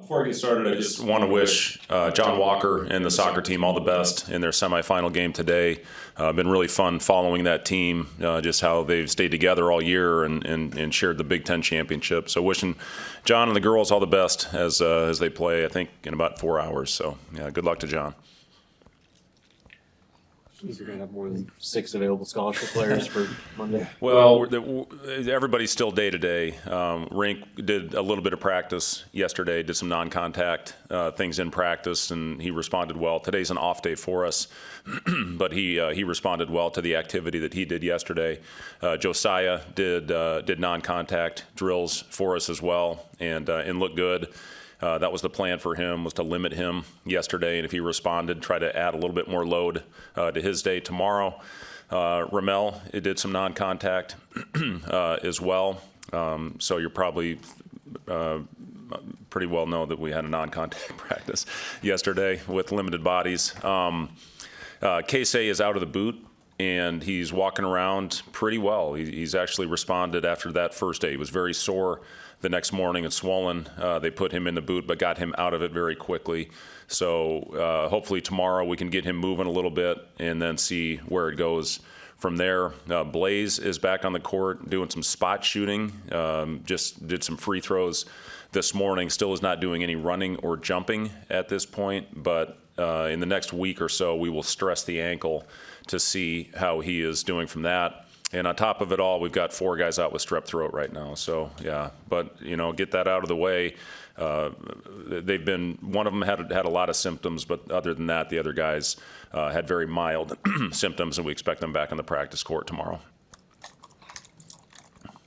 Before I get started, I just want to wish John Walker and the soccer team all the best in their semifinal game today. Been really fun following that team, just how they've stayed together all year and shared the Big Ten championship. So wishing John and the girls all the best as they play, I think, in about 4 hours. So, yeah, good luck to John. You're going to have more than 6 available scholarship players for Monday? Well, everybody's still day-to-day. Rink did a little bit of practice yesterday, did some non-contact things in practice, and he responded well. Today's an off day for us, but he responded well to the activity that he did yesterday. Josiah did non-contact drills for us as well and looked good. That was the plan for him, was to limit him yesterday, and if he responded, try to add a little bit more load to his day tomorrow. Ramel, it did some non-contact as well, so you're probably pretty well know that we had a non-contact practice yesterday with limited bodies. Casey is out of the boot, and he's walking around pretty well. He's actually responded after that first day. He was very sore the next morning and swollen. They put him in the boot but got him out of it very quickly. So hopefully tomorrow we can get him moving a little bit and then see where it goes from there. Blaze is back on the court doing some spot shooting. Just did some free throws this morning. Still is not doing any running or jumping at this point, but in the next week or so we will stress the ankle to see how he is doing from that. And on top of it all, we've got 4 guys out with strep throat right now. So, yeah, but, get that out of the way. One of them had a lot of symptoms, but other than that, the other guys had very mild symptoms, and we expect them back on the practice court tomorrow.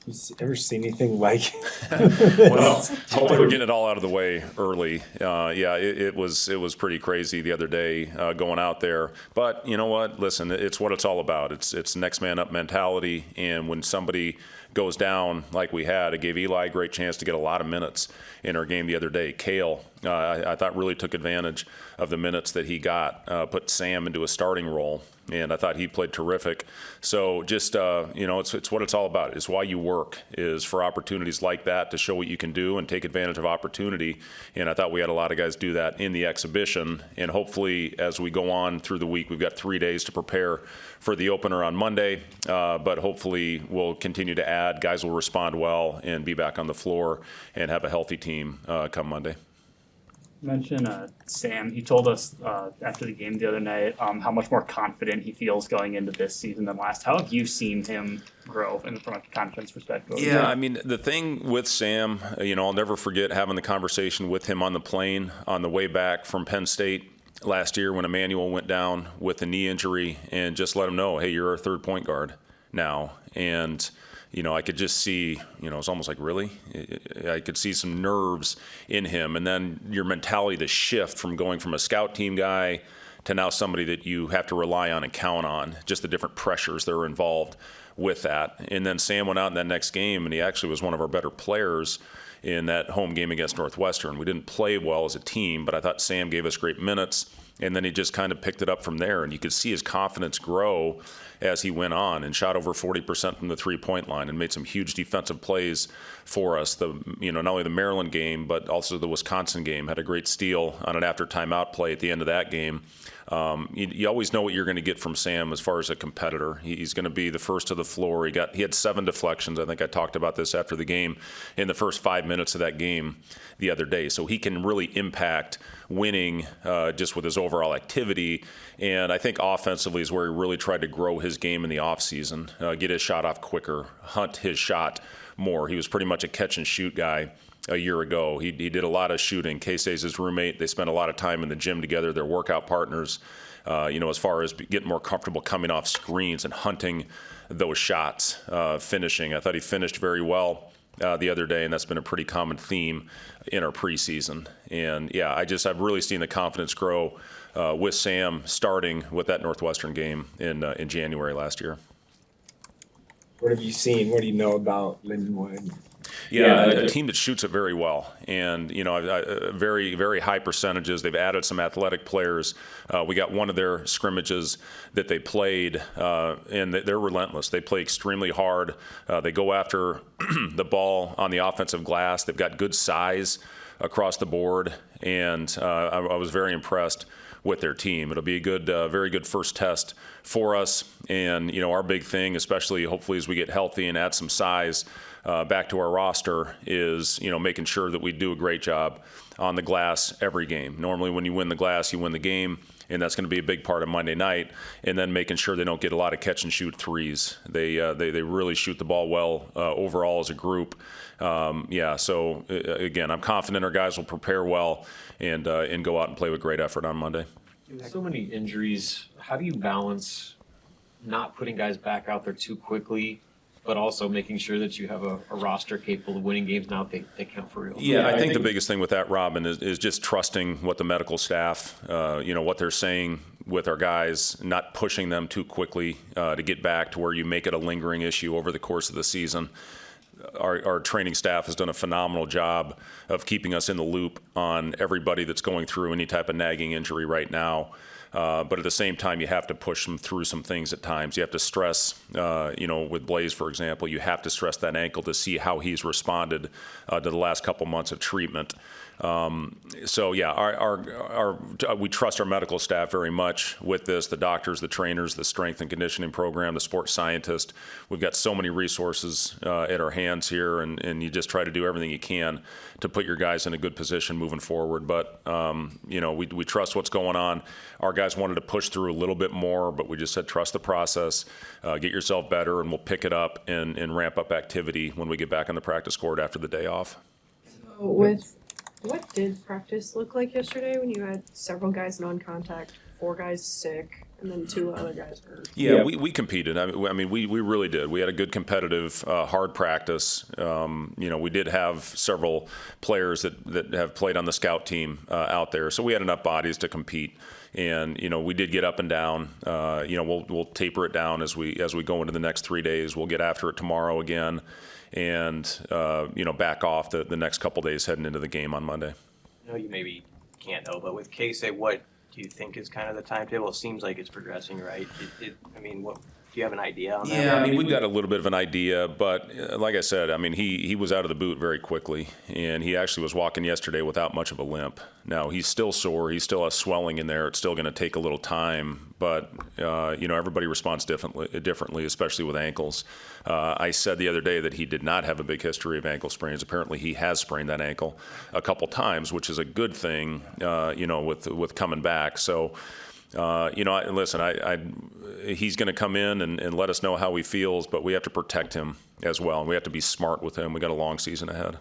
You ever seen anything like Well, hopefully we're getting it all out of the way early. It was pretty crazy the other day going out there. But you know what? Listen, it's what it's all about. It's next man up mentality. And when somebody goes down like we had, it gave Eli a great chance to get a lot of minutes in our game the other day. Kale, I thought really took advantage of the minutes that he got, put Sam into a starting role, and I thought he played terrific. So just, it's what it's all about. It's why you work, is for opportunities like that to show what you can do and take advantage of opportunity. And I thought we had a lot of guys do that in the exhibition. And hopefully as we go on through the week, we've got 3 days to prepare for the opener on Monday, but hopefully we'll continue to add. Guys will respond well and be back on the floor and have a healthy team come Monday. You mentioned Sam. He told us after the game the other night how much more confident he feels going into this season than last. How have you seen him grow from a confidence perspective? Yeah, I mean, the thing with Sam, I'll never forget having the conversation with him on the plane on the way back from Penn State last year when Emmanuel went down with a knee injury, and just let him know, hey, you're our third point guard now. And I could just see, it's almost like, really? I could see some nerves in him. And then your mentality to shift from going from a scout team guy to now somebody that you have to rely on and count on, just the different pressures that are involved with that. And then Sam went out in that next game, and he actually was one of our better players in that home game against Northwestern. We didn't play well as a team, but I thought Sam gave us great minutes. And then he just kind of picked it up from there, and you could see his confidence grow as he went on and shot over 40% from the three-point line and made some huge defensive plays for us. Not only the Maryland game, but also the Wisconsin game. Had a great steal on an after timeout play at the end of that game. You always know what you're going to get from Sam as far as a competitor. He's going to be the first to the floor. He had 7 deflections. I think I talked about this after the game in the first 5 minutes of that game the other day. So he can really impact winning just with his overall activity. And I think offensively is where he really tried to grow his game in the offseason, get his shot off quicker, hunt his shot more. He was pretty much a catch and shoot guy a year ago. He did a lot of shooting. Casey's his roommate. They spent a lot of time in the gym together. They're workout partners, as far as getting more comfortable coming off screens and hunting those shots, finishing. I thought he finished very well the other day, and that's been a pretty common theme in our preseason. And, yeah, I've really seen the confidence grow with Sam starting with that Northwestern game in January last year. What have you seen? What do you know about Lindenwood? Yeah, a team that shoots it very well, and very, very high percentages. They've added some athletic players. We got one of their scrimmages that they played, and they're relentless. They play extremely hard. They go after the ball on the offensive glass. They've got good size across the board, and I was very impressed with their team. It'll be a good, very good first test for us. And, our big thing, especially hopefully as we get healthy and add some size back to our roster, is, making sure that we do a great job on the glass every game. Normally when you win the glass, you win the game. And that's going to be a big part of Monday night. And then making sure they don't get a lot of catch and shoot threes. They really shoot the ball well overall as a group. So again, I'm confident our guys will prepare well and go out and play with great effort on Monday. So many injuries. How do you balance not putting guys back out there too quickly, but also making sure that you have a roster capable of winning games now they count for real? Yeah, I think the biggest thing with that, Robin, is just trusting what the medical staff, what they're saying with our guys, not pushing them too quickly to get back to where you make it a lingering issue over the course of the season. Our training staff has done a phenomenal job of keeping us in the loop on everybody that's going through any type of nagging injury right now. But at the same time, you have to push them through some things at times. You have to stress, with Blaze, for example, you have to stress that ankle to see how he's responded to the last couple months of treatment. We trust our medical staff very much with this, the doctors, the trainers, the strength and conditioning program, the sports scientist. We've got so many resources at our hands here, and you just try to do everything you can to put your guys in a good position moving forward. But, we trust what's going on. Our guys wanted to push through a little bit more, but we just said trust the process, get yourself better, and we'll pick it up and ramp up activity when we get back on the practice court after the day off. What did practice look like yesterday when you had several guys non-contact, 4 guys sick, and then 2 other guys hurt? Yeah, we competed. I mean, we really did. We had a good competitive, hard practice. We did have several players that have played on the scout team out there, so we had enough bodies to compete. And we did get up and down. We'll taper it down as we go into the next 3 days. We'll get after it tomorrow again, and back off the next couple days heading into the game on Monday. I know you maybe can't know, but with K-State, what do you think is kind of the timetable? It seems like it's progressing, right? What do you have an idea on that? Yeah, I mean, we've got a little bit of an idea, but like I said, I mean, he was out of the boot very quickly, and he actually was walking yesterday without much of a limp. Now, he's still sore. He still has swelling in there. It's still going to take a little time, but, everybody responds differently, especially with ankles. I said the other day that he did not have a big history of ankle sprains. Apparently, he has sprained that ankle a couple times, which is a good thing, with coming back. So, he's going to come in and let us know how he feels, but we have to protect him as well, and we have to be smart with him. We got a long season ahead.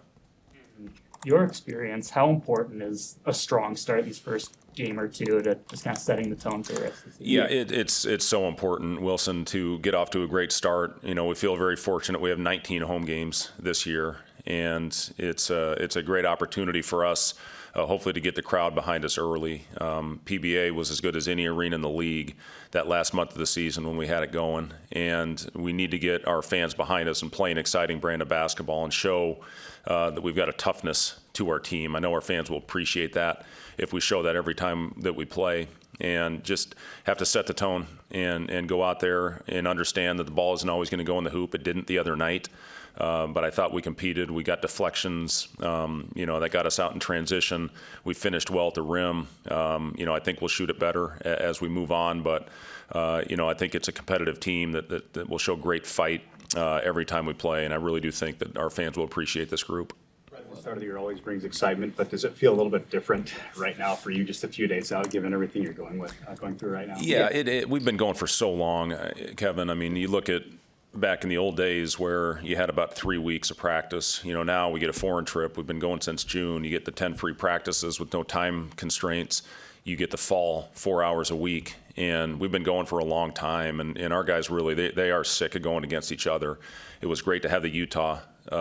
Your experience, how important is a strong start these first game or two to just kind of setting the tone for the rest of the season? Yeah, it's so important, Wilson, to get off to a great start. We feel very fortunate. We have 19 home games this year, and it's a great opportunity for us, hopefully, to get the crowd behind us early. PBA was as good as any arena in the league that last month of the season when we had it going, and we need to get our fans behind us and play an exciting brand of basketball and show that we've got a toughness to our team. I know our fans will appreciate that if we show that every time that we play, and just have to set the tone and go out there and understand that the ball isn't always going to go in the hoop. It didn't the other night. But I thought we competed. We got deflections, that got us out in transition. We finished well at the rim. I think we'll shoot it better as we move on. But, I think it's a competitive team that will show great fight every time we play. And I really do think that our fans will appreciate this group. The start of the year always brings excitement, but does it feel a little bit different right now for you, just a few days out, given everything you're going through right now? Yeah, we've been going for so long, Kevin. I mean, you look at back in the old days where you had about 3 weeks of practice. Now we get a foreign trip. We've been going since June. You get the 10 free practices with no time constraints. You get the fall 4 hours a week. And we've been going for a long time. And our guys really, they are sick of going against each other. It was great to have the Utah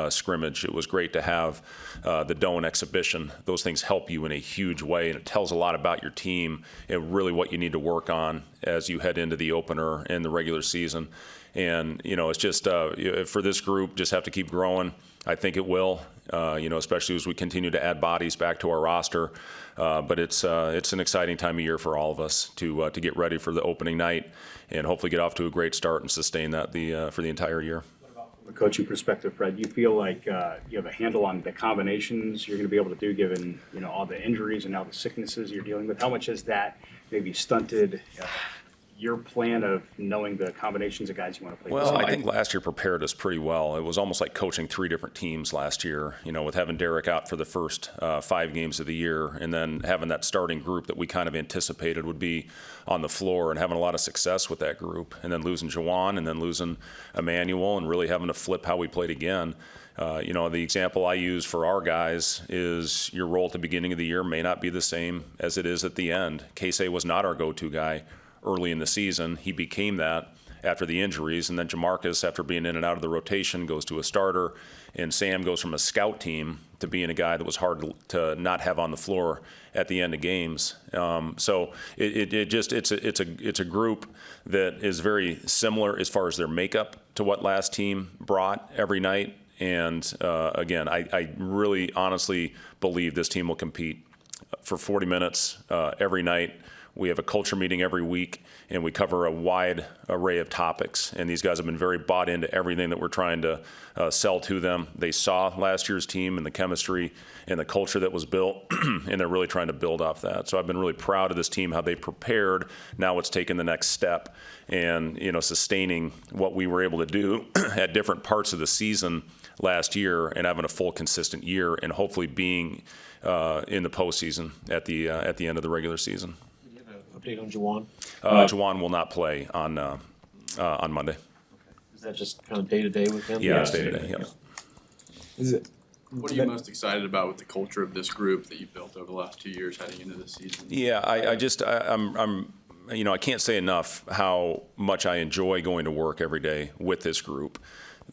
scrimmage. It was great to have the Doan exhibition. Those things help you in a huge way, and it tells a lot about your team and really what you need to work on as you head into the opener and the regular season. And, it's just for this group, just have to keep growing. I think it will, especially as we continue to add bodies back to our roster. But it's an exciting time of year for all of us to get ready for the opening night and hopefully get off to a great start and sustain that for the entire year. The coaching perspective, Fred, you feel like you have a handle on the combinations you're going to be able to do given, all the injuries and now the sicknesses you're dealing with? How much has that maybe stunted your plan of knowing the combinations of guys you want to play with? Well, I think last year prepared us pretty well. It was almost like coaching 3 different teams last year, with having Derek out for the first 5 games of the year and then having that starting group that we kind of anticipated would be on the floor and having a lot of success with that group, and then losing Jawan and then losing Emmanuel and really having to flip how we played again. The example I use for our guys is your role at the beginning of the year may not be the same as it is at the end. Casey was not our go-to guy early in the season. He became that after the injuries, and then Jamarcus, after being in and out of the rotation, goes to a starter, and Sam goes from a scout team to being a guy that was hard to not have on the floor at the end of games. So it's a group that is very similar as far as their makeup to what last team brought every night. And again, I really honestly believe this team will compete for 40 minutes every night. We have a culture meeting every week, and we cover a wide array of topics. And these guys have been very bought into everything that we're trying to sell to them. They saw last year's team and the chemistry and the culture that was built, and they're really trying to build off that. So I've been really proud of this team, how they prepared. Now it's taken the next step and, sustaining what we were able to do at different parts of the season last year and having a full, consistent year and hopefully being in the postseason at the end of the regular season. Update on Jawan? Jawan will not play on Monday. Is that just kind of day to day with him? Yeah, it's day to day. Yeah. Is it? What are you most excited about with the culture of this group that you've built over the last 2 years heading into this season? Yeah, I can't say enough how much I enjoy going to work every day with this group.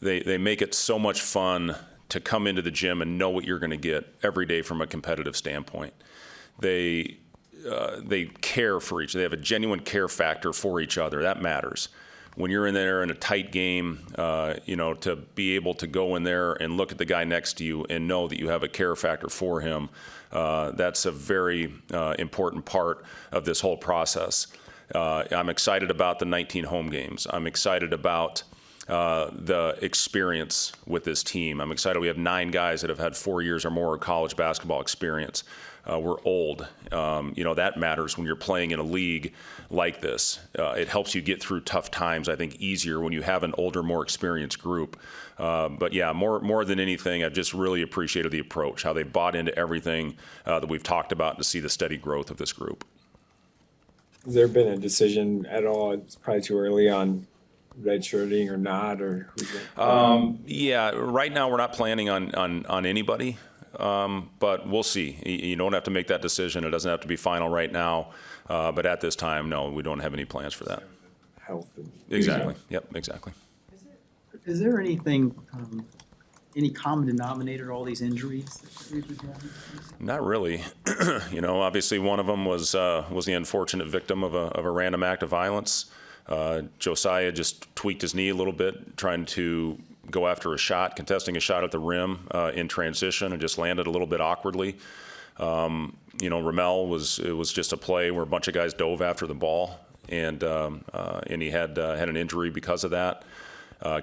They make it so much fun to come into the gym and know what you're going to get every day from a competitive standpoint. They care for each other. They have a genuine care factor for each other. That matters. When you're in there in a tight game, to be able to go in there and look at the guy next to you and know that you have a care factor for him, that's a very important part of this whole process. I'm excited about the 19 home games. I'm excited about the experience with this team. I'm excited we have 9 guys that have had 4 years or more of college basketball experience. We're old. That matters when you're playing in a league like this. It helps you get through tough times, I think, easier when you have an older, more experienced group. But yeah, more than anything, I've just really appreciated the approach, how they bought into everything that we've talked about to see the steady growth of this group. Has there been a decision at all? It's probably too early on redshirting or not, or who's it? Yeah, right now we're not planning on anybody. But we'll see. You don't have to make that decision. It doesn't have to be final right now. But at this time, no, we don't have any plans for that. Health. Exactly. Yep, exactly. Is there anything, any common denominator to all these injuries that we've been having? Not really. Obviously one of them was the unfortunate victim of a random act of violence. Josiah just tweaked his knee a little bit, trying to go after a shot, contesting a shot at the rim in transition, and just landed a little bit awkwardly. Ramel it was just a play where a bunch of guys dove after the ball, and he had an injury because of that.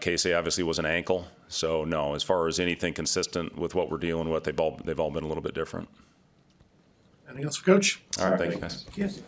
Casey obviously was an ankle, so no. As far as anything consistent with what we're dealing with, they've all been a little bit different. Anything else for Coach? All right, thank you guys. Yes.